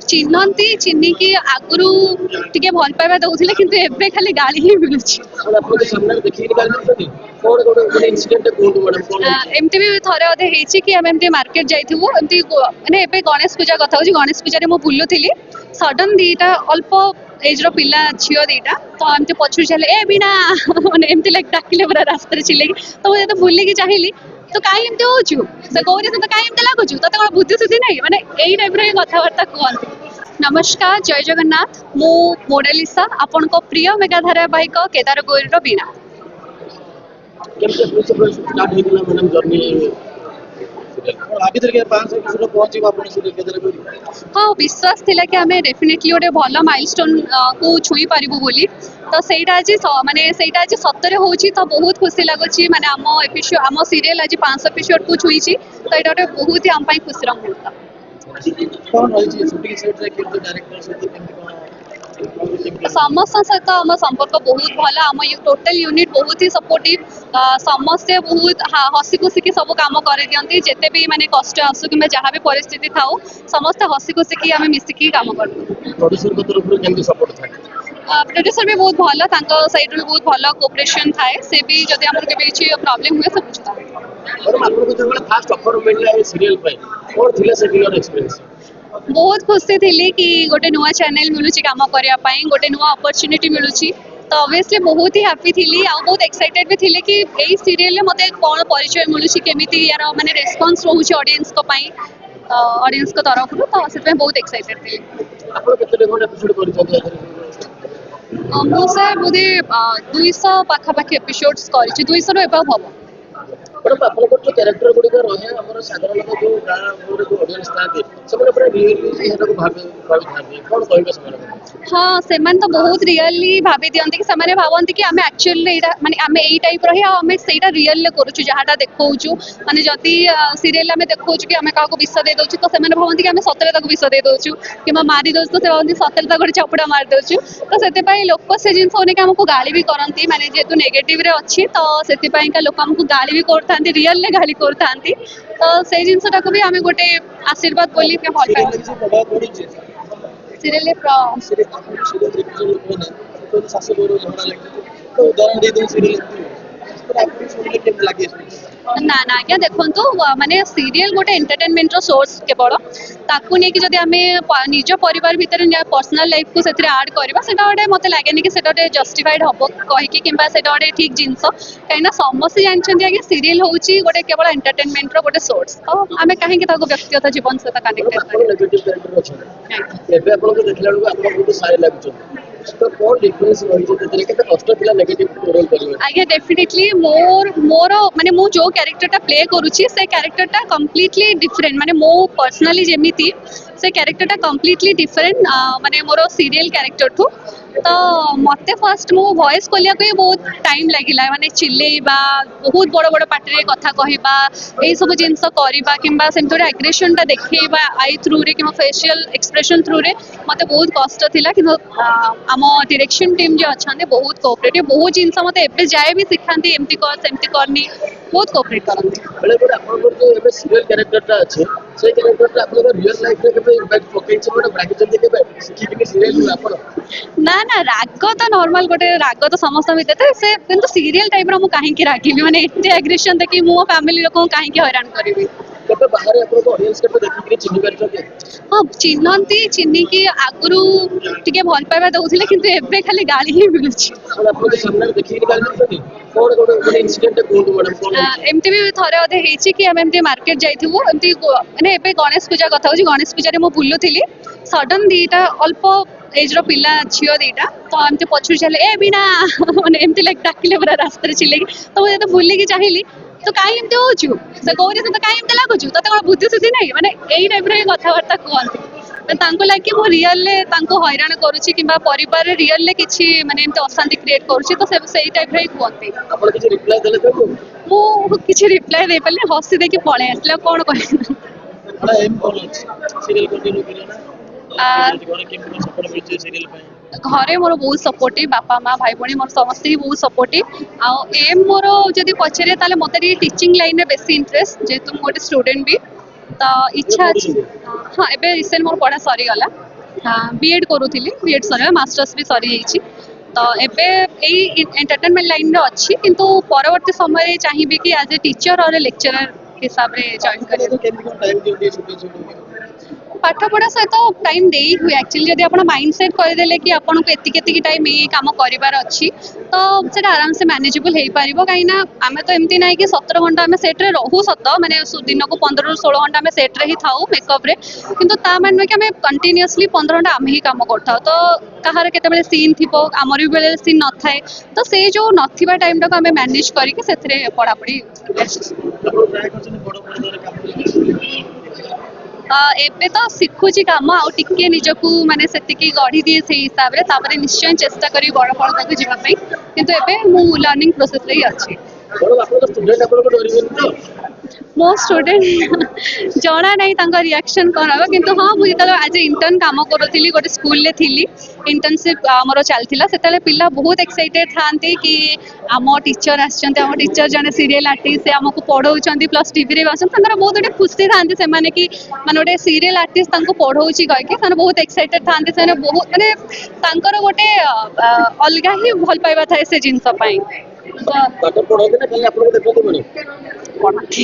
ଚିହ୍ନନ୍ତି ଚିହ୍ନିକି ଆଗରୁ ଟିକେ ଭଲ ପାଇବା ଦଉଥିଲେ କିନ୍ତୁ ଏବେ ଖାଲି ଗାଳି ହିଁ ମିଳୁଛି। ଏମିତି ବି ଥରେ ଅଧେ ହେଇଛି କି ଆମେ ଏମିତି ମାର୍କେଟ ଯାଇଥିବୁ ଏମିତି ମାନେ ଏବେ ଗଣେଶ ପୂଜା କଥା ହଉଛି ଗଣେଶ ପୂଜାରେ ମୁଁ ବୁଲୁଥିଲି ସଡନ୍ ଦିଟା ଅଳ୍ପ ଏଜ ର ପିଲା ଝିଅ ଦିଟା ତ ଏମିତି ପଛରୁ ଚାଲେ ଏ ବିନା ମାନେ ଏମିତି ଲାଇକ୍ ଡାକିଲେ ପୁରା ରାସ୍ତାରେ ଚିଲେଇକି ତ ମୁଁ ଯେତେ ବୁଲିକି ଚାହିଁଲି ତୁ କାହିଁ ଏମିତି ହଉଛୁ ସେ କହୁଛି ତତେ କାହିଁ ଏମିତି ଲାଗୁଛୁ ତତେ କଣ ବୁଦ୍ଧି ସୁଦ୍ଧି ନାହିଁ ମାନେ ଏଇ ଟାଇପରେ ହିଁ କଥାବାର୍ତ୍ତା କୁହନ୍ତି। ନମସ୍କାର ଜୟ ଜଗନ୍ନାଥ ମୁଁ ମୋନାଲିସା ଆପଣଙ୍କ ପ୍ରିୟ ମେଗା ଧାରାବାହିକ କେଦାର ଗୌରୀର ବୀଣା। ହଁ ବିଶ୍ୱାସ ଥିଲା କି ଆମେ ଡେଫିନେଟଲି ଗୋଟେ ଭଲ ମାଇଲଷ୍ଟୋନ୍ କୁ ଛୁଇଁ ପାରିବୁ ବୋଲି ତ ସେଇଟା ଆଜି ମାନେ ସେଇଟା ଆଜି ସତରେ ହଉଛି ତ ବହୁତ ଖୁସି ଲାଗୁଛି ମାନେ ଆମ ସିରିଏଲ ଆଜି 500 ଏପିସୋଡକୁ ଛୁଇଁଛି ତ ଏଇଟା ଗୋଟେ ବହୁତ ହି ଆମ ପାଇଁ ଖୁସିର ମୁହୂର୍ତ୍ତ। ସମସ୍ତଙ୍କ ସହିତ ଆମ ସମ୍ପର୍କ ବହୁତ ଭଲ ଆମ ଟୋଟାଲ ୟୁନିଟ୍ ବହୁତ ହି ସପୋର୍ଟିଭ ସମସ୍ତେ ବହୁତ ହସି ଖୁସିକି ସବୁ କାମ କରିଦିଅନ୍ତି ଯେତେ ବି ମାନେ କଷ୍ଟ ଆସୁ କିମ୍ବା ଯାହା ବି ପରିସ୍ଥିତି ଥାଉ ସମସ୍ତେ ହସି ଖୁସିକି ଆମେ ମିଶିକି କାମ କରୁ। ପ୍ରୋଡ୍ୟୁସର ବି ବହୁତ ଭଲ ତାଙ୍କ ସାଇଡରୁ ବି ବହୁତ ଭଲ କୋଅପରେସନ ଥାଏ ସେ ବି ଯଦି ଆମର କେବେ କିଛି ପ୍ରୋବ୍ଲେମ ହୁଏ ସେ ବୁଝିଥାନ୍ତି। ବହୁତ ଖୁସି ଥିଲି କି ଗୋଟେ ନୂଆ ଚ୍ୟାନେଲ ମିଳୁଛି କାମ କରିବା ପାଇଁ ଗୋଟେ ନୂଆ ଅପରଚ୍ୟୁନିଟି ମିଳୁଛି ତ ଅବଭିୟସଲି ବହୁତ ହି ହାପି ଥିଲି ଆଉ ବହୁତ ଏକ୍ସାଇଟେଡ ବି ଥିଲି କି ଏଇ ସିରିଏଲରେ ମୋତେ କ'ଣ ପରିଚୟ ମିଳୁଛି କେମିତି ୟାର ମାନେ ରେସ୍ପନ୍ସ ରହୁଛି ଅଡିଏନ୍ସଙ୍କ ପାଇଁ ଅଡିଏନ୍ସଙ୍କ ତରଫରୁ ତ ସେଥିପାଇଁ ବହୁତ ଏକ୍ସାଇଟେଡ ଥିଲି। ମୁଁ ସାର୍ ବୋଧେ 200 ପାଖାପାଖି ଏପିସୋଡ୍ସ କରିଛି 200ରୁ ଏଭବ ହବ। ହଁ ସେମାନେ ତ ବହୁତ ରିଅଲି ଭାବି ଦିଅନ୍ତି କି ସେମାନେ ଭାବନ୍ତି କି ଆମେ ଆକ୍ଚୁଆଲି ଏଇଟା ମାନେ ଆମେ ଏଇ ଟାଇପ୍ର ହିଁ ଆଉ ଆମେ ସେଇଟା ରିଅଲରେ କରୁଛୁ ଯାହାଟା ଦେଖାଉଛୁ ମାନେ ଯଦି ସିରିଏଲ ଆମେ ଦେଖାଉଛୁ କି ଆମେ କାହାକୁ ବିଷ ଦେଇ ଦେଉଛୁ ତ ସେମାନେ ଭାବନ୍ତି କି ଆମେ ସତରେ ତାକୁ ବିଷ ଦେଇ ଦେଉଛୁ କିମ୍ବା ମାରି ଦେଉଛୁ ତ ସେ ଭାବନ୍ତି ସତରେ ତାକୁ ଗୋଟେ ଚାପୁଡ଼ା ମାରି ଦେଉଛୁ ତ ସେଥିପାଇଁ ଲୋକ ସେ ଜିନିଷ ନେଇକି ଆମକୁ ଗାଳି ବି କରନ୍ତି ମାନେ ଯେହେତୁ ନେଗେଟିଭରେ ଅଛି ତ ସେଥିପାଇଁକା ଲୋକ ଆମକୁ ଗାଳି ବି କରୁଥାନ୍ତି ରିଅଲରେ ଗାଳି କରୁଥାନ୍ତି ତ ସେଇ ଜିନିଷଟାକୁ ବି ଆମେ ଗୋଟେ ଆଶୀର୍ବାଦ ବୋଲି ଭଲ ପାଇବା ସିରିଏଲରେ ନା ନା ଆଜ୍ଞା ଦେଖନ୍ତୁ ମାନେ ସିରିଏଲ ଗୋଟେ ଏଣ୍ଟରଟେନମେଣ୍ଟର ସୋର୍ସ କେବଳ ତାକୁ ନେଇକି ଯଦି ଆମେ ନିଜ ପରିବାର ଭିତରେ ପର୍ସନାଲ ଲାଇଫକୁ ସେଥିରେ ଆଡ୍ କରିବା ସେଟା ଗୋଟେ ମୋତେ ଲାଗେନି କି ସେଟା ଗୋଟେ ଜଷ୍ଟିଫାଇଡ୍ ହବ କହିକି କିମ୍ବା ସେଟା ଗୋଟେ ଠିକ୍ ଜିନିଷ କାହିଁକିନା ସମସ୍ତେ ଜାଣିଛନ୍ତି ଆଜ୍ଞା ସିରିଏଲ ହେଉଛି ଗୋଟେ କେବଳ ଏଣ୍ଟରଟେନମେଣ୍ଟର ଗୋଟେ ସୋର୍ସ ତ ଆମେ କାହିଁକି ତାକୁ ବ୍ୟକ୍ତିଗତ ଜୀବନ ସହିତ କନେକ୍ଟେଡ୍ ଆଜ୍ଞା ଡେଫିନେଟଲି ମୋର ମାନେ ମୁଁ ଯୋଉ କ୍ୟାରେକ୍ଟରଟା ପ୍ଲେ କରୁଛି ସେ କ୍ୟାରେକ୍ଟରଟା କମ୍ପ୍ଲିଟଲି ଡିଫରେଣ୍ଟ ମାନେ ମୁଁ ପର୍ସନାଲି ଯେମିତି ସେ କ୍ୟାରେକ୍ଟରଟା କମ୍ପ୍ଲିଟଲି ଡିଫରେଣ୍ଟ ମାନେ ମୋର ସିରିଏଲ କ୍ୟାରେକ୍ଟରଠୁ ତ ମୋତେ ଫାଷ୍ଟ ମୋ ଭଏସ୍ ଖୋଲିବାକୁ ହିଁ ବହୁତ ଟାଇମ୍ ଲାଗିଲା ମାନେ ଚିଲେଇବା ବହୁତ ବଡ଼ ବଡ଼ ପାଟିରେ କଥା କହିବା ଏଇସବୁ ଜିନିଷ କରିବା କିମ୍ବା ସେମିତି ଗୋଟେ ଆଗ୍ରେସନଟା ଦେଖେଇବା ଆଇ ଥ୍ରୁରେ କିମ୍ବା ଫେସିଆଲ ଏକ୍ସପ୍ରେସନ୍ ଥ୍ରୁରେ ମୋତେ ବହୁତ କଷ୍ଟ ଥିଲା କିନ୍ତୁ ଆମ ଡିରେକ୍ସନ୍ ଟିମ୍ ଯିଏ ଅଛନ୍ତି ବହୁତ କୋଅପରେଟିଭ୍ ବହୁତ ଜିନିଷ ମୋତେ ଏବେ ଯାଏ ବି ଶିଖାନ୍ତି ଏମିତି କର ସେମିତି କରନି ବହୁତ କୋଅପରେଟ୍ କରନ୍ତି। ନା ନା ରାଗ ତ ନର୍ମାଲ ଗୋଟେ ରାଗ ତ ସମସ୍ତଙ୍କ ଭିତରେ ଥାଏ ସେ କିନ୍ତୁ ସିରିଏଲ ଟାଇପ୍ର ମୁଁ କାହିଁକି ରାଗିବି ମାନେ ଏତେ ଆଗ୍ରେସନ ଦେଖି ମୁଁ ମୋ ଫ୍ୟାମିଲି ଲୋକଙ୍କୁ କାହିଁକି ହଇରାଣ କରିବି। ହଁ ଚିହ୍ନନ୍ତି ଚିହ୍ନିକି ଆଗରୁ ଟିକେ ଭଲ ପାଇବା ଦଉଥିଲେ କିନ୍ତୁ ଏବେ ଖାଲି ଗାଳି ହିଁ ମିଳୁଛି। ଏମିତି ବି ଥରେ ଅଧେ ହେଇଛି କି ଆମେ ଏମିତି ମାର୍କେଟ ଯାଇଥିବୁ ଏମିତି ମାନେ ଏବେ ଗଣେଶ ପୂଜା କଥା ହଉଛି ଗଣେଶ ପୂଜାରେ ମୁଁ ବୁଲୁଥିଲି ସଡନ୍ ଦିଟା ଅଳ୍ପ ଏଜ ର ପିଲା ଝିଅ ଦିଟା ତ ଏମିତି ପଛରୁ ଚାଲେ ଏ ବିନା ମାନେ ଏମିତି ଲାଇକ୍ ଡାକିଲେ ପୁରା ରାସ୍ତାରେ ଚିଲେଇକି ତ ମୁଁ ଯେତେ ବୁଲିକି ଚାହିଁଲି ତୁ କାହିଁ ଏମିତି ହଉଛୁ ସେ କହୁଛି ତତେ କାହିଁ ଏମିତି ଲାଗୁଛୁ ତତେ କଣ ବୁଦ୍ଧି ସୁଦ୍ଧି ନାହିଁ ମାନେ ଏଇ ଟାଇପ୍ର ହିଁ କଥାବାର୍ତ୍ତା କୁହନ୍ତି ତାଙ୍କୁ ଲାଗେ ମୁଁ ରିଅଲରେ ତାଙ୍କୁ ହଇରାଣ କରୁଛି କିମ୍ବା ପରିବାରରେ ରିଅଲରେ କିଛି ମାନେ ଏମିତି ଅଶାନ୍ତି କ୍ରିଏଟ୍ କରୁଛି ତ ସେଇ ଟାଇପ୍ର ହିଁ କୁହନ୍ତି। ମୁଁ କିଛି ରିପ୍ଲାଏ ଦେଇପାରିଲି ହସି ଦେଇକି ପଳେଇ ଆସିଲି ଆଉ କ'ଣ କହିବି। ଘରେ ମୋର ବହୁତ ସପୋର୍ଟିଭ ବାପା ମା ଭାଇ ଭଉଣୀ ମୋର ସମସ୍ତେ ହିଁ ବହୁତ ସପୋର୍ଟିଭ ଆଉ ଏମ୍ ମୋର ଯଦି ପଚାରିବେ ତାହେଲେ ମୋତେ ଟିକେ ଟିଚିଂ ଲାଇନରେ ବେଶୀ ଇଣ୍ଟରେଷ୍ଟ ଯେହେତୁ ମୁଁ ଗୋଟେ ଷ୍ଟୁଡେଣ୍ଟ ବି ତ ଇଚ୍ଛା ଅଛି ହଁ ଏବେ ରିସେଣ୍ଟ ମୋର ପଢ଼ା ସରିଗଲା ବିଏଡ୍ କରୁଥିଲି ବିଏଡ୍ ସରିଗଲା ମାଷ୍ଟର୍ସ ବି ସରିଯାଇଛି ତ ଏବେ ଏଇ ଏଣ୍ଟରଟେନମେଣ୍ଟ ଲାଇନରେ ଅଛି କିନ୍ତୁ ପରବର୍ତ୍ତୀ ସମୟରେ ଚାହିଁବି କି ଆଜ୍ ଏ ଟିଚର ଅର୍ ଏ ଲେକ୍ଚରର ହିସାବରେ ଜଏନ୍ କରିବା ପାଠ ପଢା ସହିତ ଟାଇମ୍ ଦେଇ ହୁଏ ଆକ୍ଚୁଆଲି ଯଦି ଆପଣ ମାଇଣ୍ଡ ସେଟ୍ କରିଦେଲେ କି ଆପଣଙ୍କୁ ଏତିକି ଏତିକି ଟାଇମ୍ ଏଇ କାମ କରିବାର ଅଛି ତ ସେଟା ଆରାମସେ ମ୍ୟାନେଜେବଲ୍ ହେଇପାରିବ କାହିଁକିନା ଆମେ ତ ଏମିତି ନାହିଁ କି 17 ଘଣ୍ଟା ଆମେ ସେଟ୍ରେ ରହୁ ସତ ମାନେ ଦିନକୁ 15ରୁ 16 ଘଣ୍ଟା ଆମେ ସେଟ୍ରେ ହିଁ ଥାଉ ମେକଅପ୍ରେ କିନ୍ତୁ ତା ମାନେ ନୁହେଁ କି ଆମେ କଣ୍ଟିନ୍ୟୁଅସଲି 15 ଘଣ୍ଟା ଆମେ ହିଁ କାମ କରିଥାଉ ତ କାହାର କେତେବେଳେ ସିନ୍ ଥିବ ଆମର ବି ବେଳେ ସିନ୍ ନଥାଏ ତ ସେଇ ଯେଉଁ ନଥିବା ଟାଇମ୍ଟାକୁ ଆମେ ମ୍ୟାନେଜ୍ କରିକି ସେଥିରେ ପଢ଼ାପଢ଼ି ଏବେ ତ ଶିଖୁଛି କାମ ଆଉ ଟିକେ ନିଜକୁ ମାନେ ସେତିକି ଗଢି ଦିଏ ସେଇ ହିସାବରେ ତାପରେ ନିଶ୍ଚୟ ଚେଷ୍ଟା କରିବି ବଡ଼ ଫଳକୁ ଯିବା ପାଇଁ କିନ୍ତୁ ଏବେ ମୁଁ ଲର୍ଣ୍ଣିଂ ପ୍ରୋସେସରେ ହିଁ ଅଛି ମୋ ଷ୍ଟୁଡେଣ୍ଟ ଜଣା ନାହିଁ ତାଙ୍କ ରିଆକ୍ସନ୍ କ'ଣ ହେବ କିନ୍ତୁ ହଁ ମୁଁ ଯେତେବେଳେ ଆଜି ଇଣ୍ଟର୍ନ କାମ କରୁଥିଲି ଗୋଟେ ସ୍କୁଲରେ ଥିଲି ଇଣ୍ଟର୍ନସିପ୍ ଆମର ଚାଲିଥିଲା ସେତେବେଳେ ପିଲା ବହୁତ ଏକ୍ସାଇଟେଡ୍ ଥାଆନ୍ତି କି ଆମ ଟିଚର ଆସିଛନ୍ତି ଆମ ଟିଚର ଜଣେ ସିରିଏଲ୍ ଆର୍ଟିଷ୍ଟ ସେ ଆମକୁ ପଢ଼ଉଛନ୍ତି ପ୍ଲସ୍ ଟିଭିରେ ବି ଆସୁଛନ୍ତି ତାଙ୍କର ବହୁତ ଗୋଟେ ଖୁସି ଥାଆନ୍ତି ସେମାନେ କି ମାନେ ଗୋଟେ ସିରିଏଲ୍ ଆର୍ଟିଷ୍ଟ ତାଙ୍କୁ ପଢ଼ଉଛି କହିକି ସେମାନେ ବହୁତ ଏକ୍ସାଇଟେଡ୍ ଥାଆନ୍ତି ସେମାନେ ବହୁତ ମାନେ ତାଙ୍କର ଗୋଟେ ଅଲଗା ହିଁ ଭଲ ପାଇବା ଥାଏ ସେ ଜିନିଷ ପାଇଁ ପଢ଼ନ୍ତି।